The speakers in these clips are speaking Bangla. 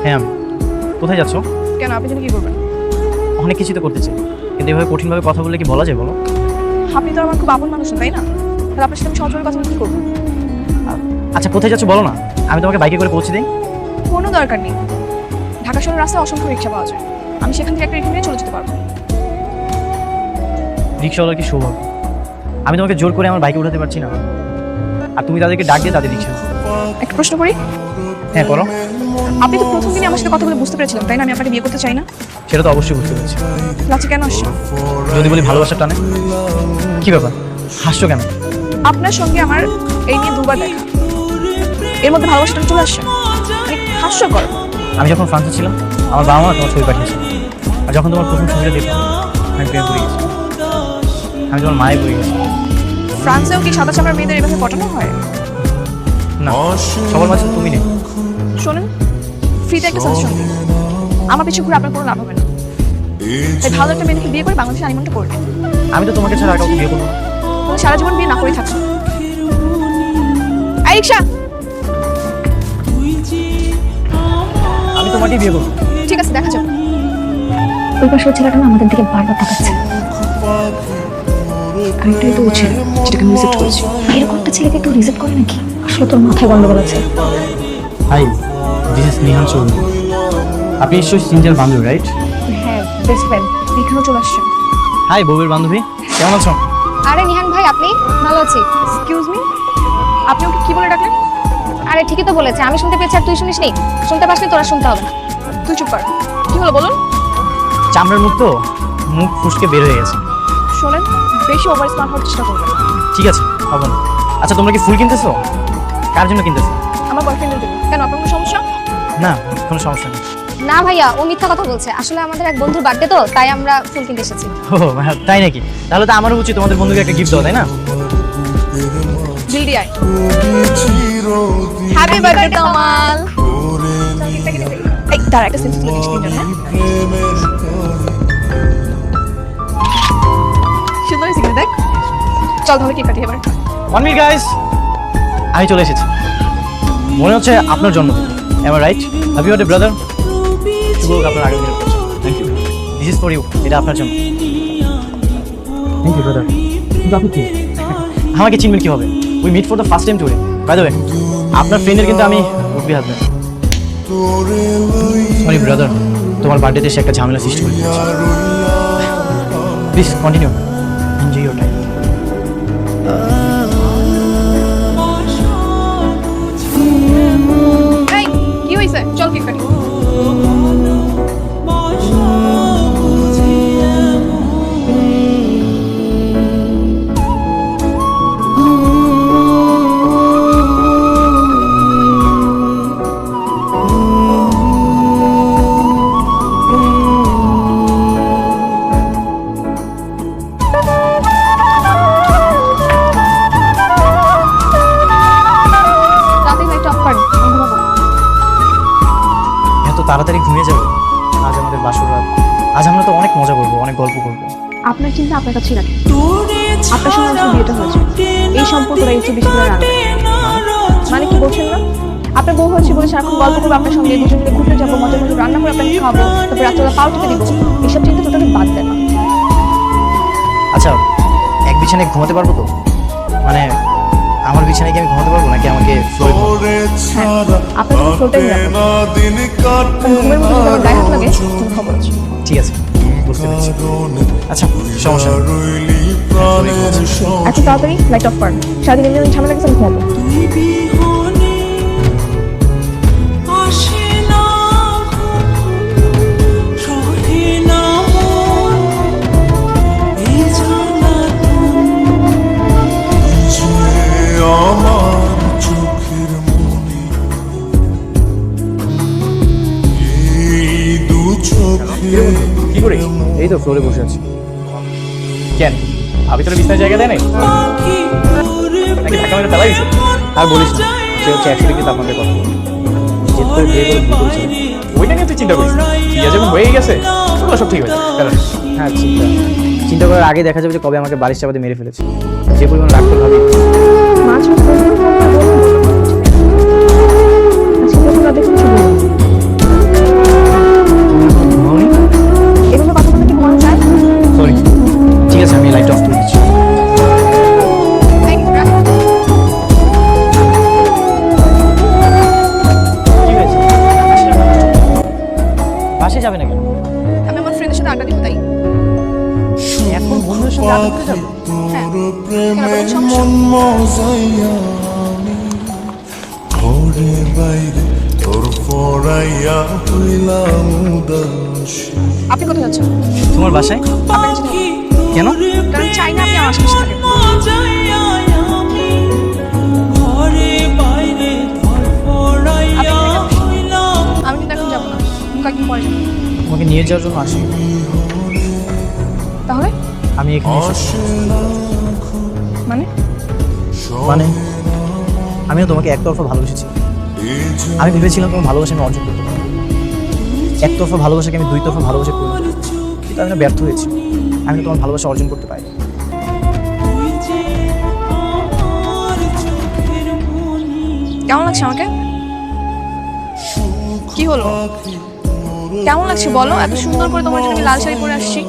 হ্যাঁ আমি। কোথায় যাচ্ছ? কেন, আপনি জানি কি করবেন? অনেক কিছু তো করতে চাই, কিন্তু এভাবে কঠিনভাবে কথা বললে কি বলা যায় বলো? আপনি তো আমার খুব আপন মানুষ না, তাই না? তাহলে আপনার সাথে আমি সহজভাবে কথা বলে কি করবো? আচ্ছা কোথায় যাচ্ছ বলো না, আমি তোমাকে বাইকে করে পৌঁছে দিই। কোনো দরকার নেই। ঢাকা শহরের রাস্তায় অসংখ্য রিক্সা পাওয়া যায়, আমি সেখান থেকে একটা রিক্সা নিয়ে চলে যেতে পারবো। রিক্সাওয়ালার কি সৌভাগ্য, আমি তোমাকে জোর করে আমার বাইকে উঠাতে পারছি না, আর তুমি তাদেরকে ডাক দিয়ে তাদের রিক্সা। একটা প্রশ্ন করি? হ্যাঁ করো। আপনি তো প্রথম দিনই আমার সাথে কথা বলে বুঝতে পেরেছিলাম, তাই না, আমি আপনাকে বিয়ে করতে চাই না? সেটা তো অবশ্যই বুঝতে পেরেছি। লাচি কেন আসছে? যদি বলি ভালোবাসার টানে। কি ব্যাপার, হাসছো কেন? আপনার সঙ্গে আমার এই নিয়ে দুবার দেখা, এর মধ্যে ভালোবাসাটা চলে আসছে, মানে হাস্যকর। আমি যখন ফ্রান্সে ছিলাম আমার বাবা মা তোমার ছবি পাঠিয়েছে, আর যখন তোমার প্রথম ছবিটা দেখলাম আমি প্রেম করে গেছি, আমি তোমার মায়ে পড়ে গেছি। ফ্রান্সেও কি সাদা চামড়ার মেয়েদের এভাবে পটানো হয়? না, সবার মাঝে তুমি নেই। শোনেন, ফ্রিতে একটা সাজেশন দিই, আমার পিছু ঘুরে আপনার কোনো লাভ হবে না। তাই ভালো একটা মেয়েকে বিয়ে করে বাংলাদেশে হানিমুনটা করবে। আমি তো তোমাকে ছাড়া আর কাউকে বিয়ে করবো না। তুমি সারা জীবন বিয়ে না করে থাকছো। এই রিক্সা! আমি তোমাকেই বিয়ে করবো। ঠিক আছে, দেখা যাবে। ওই পাশের ছেলেটা না আমাদের দিকে বারবার তাকাচ্ছে। আরেকটাই তো ছেলে যেটাকে আমি রিজেক্ট করেছি। এরকম একটা ছেলেকে কেউ রিজেক্ট করে নাকি? আসলে তোর মাথায় গন্ডগোল আছে। Hi, this is Nihan Chowdhury. আপনি নিশ্চয়ই সিনজার বান্ধবী, রাইট? হ্যাঁ, বেস্ট ফ্রেন্ড। এখানেও চলে আসছেন। হাই বউয়ের বান্ধবী, কেমন আছো? আরে নিহান ভাই, আপনি? ভালো আছি। এক্সকিউজ মি, আপনি ওকে কি বলে ডাকলেন? আরে ঠিকই তো বলেছে, আমি শুনতে পেয়েছি আর তুই শুনিসনি। শুনতে পাসনি, তোরা শুনতে হবে না। তুই চুপ কর। কি হলো বলুন? চামড়ার মুখ তো, মুখ ফুসকে বের হয়ে গেছে। শোনেন, বেশি ওভার স্মার্ট হওয়ার চেষ্টা করবেন না। ঠিক আছে, হবে না। আচ্ছা তোমরা কি ফুল কিনতেছো? কার জন্য কিনতেছো? আমার বয়ফ্রেন্ডের জন্য। কেন, আপনার কোনো সমস্যা? না, কোনো সমস্যা নেই। না ভাইয়া, ও মিথ্যা কথা বলছে। আসলে আমাদের এক বন্ধুর বার্থডে তো, তাই আমরা ফুল কিনতে এসেছি। ও তাই নাকি? তাহলে তো আমারও উচিত তোমাদের বন্ধুকে একটা গিফট দেওয়া, তাই না? জলদি আয়। Happy birthday Kamal. এই দাঁড়া, একটা সেলফি তুলে দিচ্ছি তিনজন, হ্যাঁ? সুন্দর হয়েছে কিন্তু, দেখ। চল তাহলে কেক কাটি এবার। 1 মিনিট গাইস, আমি চলে এসেছি। মনে হচ্ছে আপনার জন্মদিন, am I right? Happy birthday brother. শুভ হোক আপনার আগামী দিনের পর। Thank you. This is for you, এটা আপনার জন্য। Thank you brother. কিন্তু আপনি কি? আমাকে চিনবেন কি হবে? We meet for the first time today. By the way, আপনার ফ্রেন্ডের কিন্তু আমি উঠবি হাজবেন্ড। সরি ব্রাদার, তোমার বার্থডেতে সে একটা ঝামেলা সৃষ্টি করে দিয়েছে। Please continue, enjoy your time. এই, কি হয়েছে? চল কেক কাটি। রাতে লাইট অফ কর, আমি ঘুমাবো। এত তাড়াতাড়ি ঘুমিয়ে যাবে? আজ আমাদের বাসর রাত, আজ আমরা তো অনেক মজা করবো, অনেক গল্প করবো। আপনার চিন্তা আপনার কাছেই রাখে। আপনার সঙ্গে আমার বিয়েটা হয়েছে, এই সম্পর্কটা একটু বেশি করে রাখবে। মানে কি বলছেন না? আপনার বউ হয়েছে বলে সারাক্ষণ গল্প করবো আপনার সঙ্গে, দুজন মিলে ঘুরতে যাবো, মজা মজা রান্না করে আপনাকে খাওয়াবো, তারপর রাত্রে পাও টিপে দিবো। এইসব চিন্তা টোটালি বাদ দেন। আচ্ছা, এক বিছানায় ঘুমাতে পারবো তো? মানে আমার বিছানায় কি আমি ঘুমাতে পারবো, নাকি আমাকে ফ্লোরে ঘুমাতে? হ্যাঁ, আপনার জন্য ফ্লোরটাই নিরাপদ। ঘুমের মধ্যে যদি আমার গায়ে হাত লাগে তাহলে খবর আছে। ঠিক আছে, বুঝতে পেরেছি। আচ্ছা সমস্যা নেই। এত তাড়াতাড়ি লাইট অফ করেন, সারাদিন এমনি ঝামেলা গেছে, আমি ঘুমাবো। কি করি? এই তো ফ্লোরে বসে আছি। কেন, আমি তোর বিছানায় জায়গা দেয় নাই নাকি ঢাকা মেরে ফেলা গেছে? আর বলিস না, সে হচ্ছে 100 ডিগ্রি তাপমাত্রায় কথা বলে। জেদ করে বিয়ে করে ভুল করেছিল, ওইটা নিয়ে তুই চিন্তা করিস না। বিয়ে যখন হয়ে গেছে ওগুলো সব ঠিক হয়ে যাবে। কারণ হ্যাঁ, চিন্তা করার আগে দেখা যাবে যে কবে আমাকে বালিশ চাপাতে মেরে ফেলেছে। যে পরিমাণ রাগ করে ভাবি। মাছ মাছ বলতে আজকে প্রথম রাতে কিছু বলুন। যাবে না কেন? আমি আমার ফ্রেন্ডের সাথে আড্ডা দিব তাই। এখন বন্ধুদের সঙ্গে আড্ডা দিতে যাবো? হ্যাঁ, প্রেমের কেন, কোনো সমস্যা? মন মজাইয়া আমি ঘরে বাইরে তোর পড়াইয়া হইলাম উদাসী। আপনি কোথায় যাচ্ছেন? তোমার বাসায়? আপনার কাছে যাবো। কেন? কারণ চাই না আপনি আমার আশেপাশে থাকেন। আমি কিন্তু এখন যাবো না, কয়েকদিন পরে যাবো। তোমাকে নিয়ে যাওয়ার জন্য আসি। তাহলে আমি এখানে এসেছি। মানে মানে আমিও তোমাকে একতরফা ভালোবেসেছি। আমি ভেবেছিলাম তোমার ভালোবাসা আমি অর্জন করতে পারবো। একতরফা ভালোবাসাকে আমি দুই তরফা ভালোবাসা করতে পারি, কিন্তু আমি না ব্যর্থ হয়েছি। আমি তোমার ভালোবাসা অর্জন করতে পারি। কেমন লাগছে আমাকে? কি হলো? কেমন লাগছে বলো? এত সুন্দর করে তোমার জন্য আমি লাল শাড়ি পরে আসছি।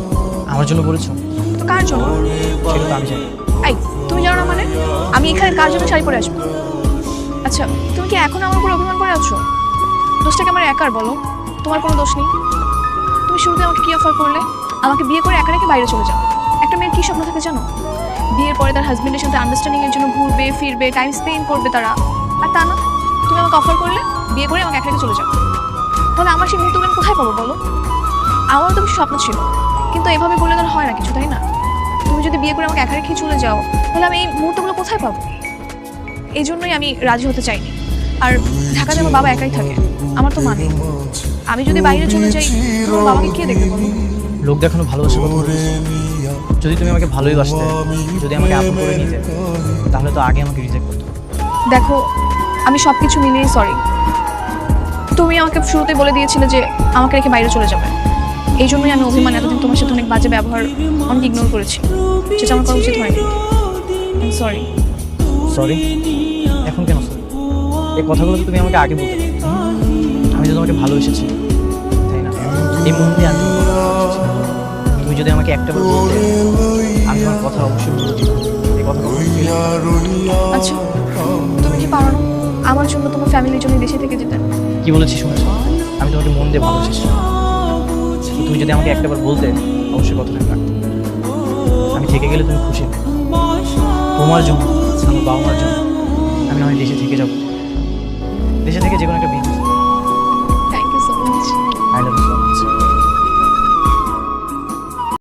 আমার জন্য বলেছো? তো কার জন্য? সেটা তো আমি জানি। এই, তুমি জানো না মানে আমি এখানে কার জন্য শাড়ি পরে আসবো? আচ্ছা, তুমি কি এখন আমার উপর অভিমান করে আছো? দোষটা কি আমার একার বলো? তোমার কোনো দোষ নেই। তুমি শুরুতে আমাকে কি অফার করলে? আমাকে বিয়ে করে একা রেখে বাইরে চলে যাও। একটা মেয়ের কি স্বপ্ন থাকে জানো? বিয়ের পরে তার হাজবেন্ডের সাথে আন্ডারস্ট্যান্ডিং এর জন্য ঘুরবে ফিরবে, টাইম স্পেন্ড করবে তারা। আর তা না, তুমি আমাকে অফার করলে বিয়ে করে আমাকে একা রেখে চলে যাও। তাহলে আমার সেই মুহূর্তগুলো আমি কোথায় পাবো বলো? আমারও তো কিছু স্বপ্ন ছিল, কিন্তু এভাবে করলে তো আর হয় না কিছু, তাই না? তুমি যদি বিয়ে করে আমাকে একা রেখে চলে যাও, তাহলে আমি এই মুহূর্তগুলো কোথায় পাবো? এই জন্যই আমি রাজি হতে চাইনি। আর ঢাকাতে আমার বাবা একাই থাকে, আমার তো মানে আমি যদি বাইরে চলে যাই আমার বাবাকে কে দেখবে বলো? লোক দেখানো ভালোবাসার কথা বলতেছো। যদি তুমি আমাকে ভালোই বাসতে, যদি আমাকে আপন করে নিতে, তাহলে তো আগে আমাকে রিজেক্ট করতে। দেখো, আমি সব কিছু মিলিয়ে সরি। তুমি আমাকে শুরুতে বলে দিয়েছিলে যে আমাকে রেখে বাইরে চলে যাবে। এই জন্যই আমি অভিমান এতদিন তোমার সাথে অনেক বাজে ব্যবহার, অনেক ইগনোর করেছি, যেটা আমার করা উচিত হয়নি। সরি। সরি? এখন কেন সরি? এই কথাগুলো তো তুমি আমাকে আগে বলতে পারো। আমি তো তোমাকে ভালোবেসেছি, তাই না? এই মুহূর্তে আমি তোমাকে ভালোবেসেছি। তুমি যদি আমাকে একটা বার বলতে, আমি তোমার কথা অবশ্যই বলে দিতাম। এই কথা আচ্ছা, তুমি কি পারো না আমার জন্য তোমার ফ্যামিলির জন্য দেশে থেকে যেতে? কি বলেছি শুনেছো? আমি তোমাকে মন দিয়ে ভালোবেসেছি। তুমি যদি আমাকে একটাবার বলতে, অবশ্যই কথাটা আমি রাখতাম। আমি থেকে গেলে তুমি খুশি হবে। তোমার জন্য, আমার বাবা মার জন্য আমি না হয় দেশে থেকে যাবো। দেশে থেকে যে কোনো একটা বিজনেস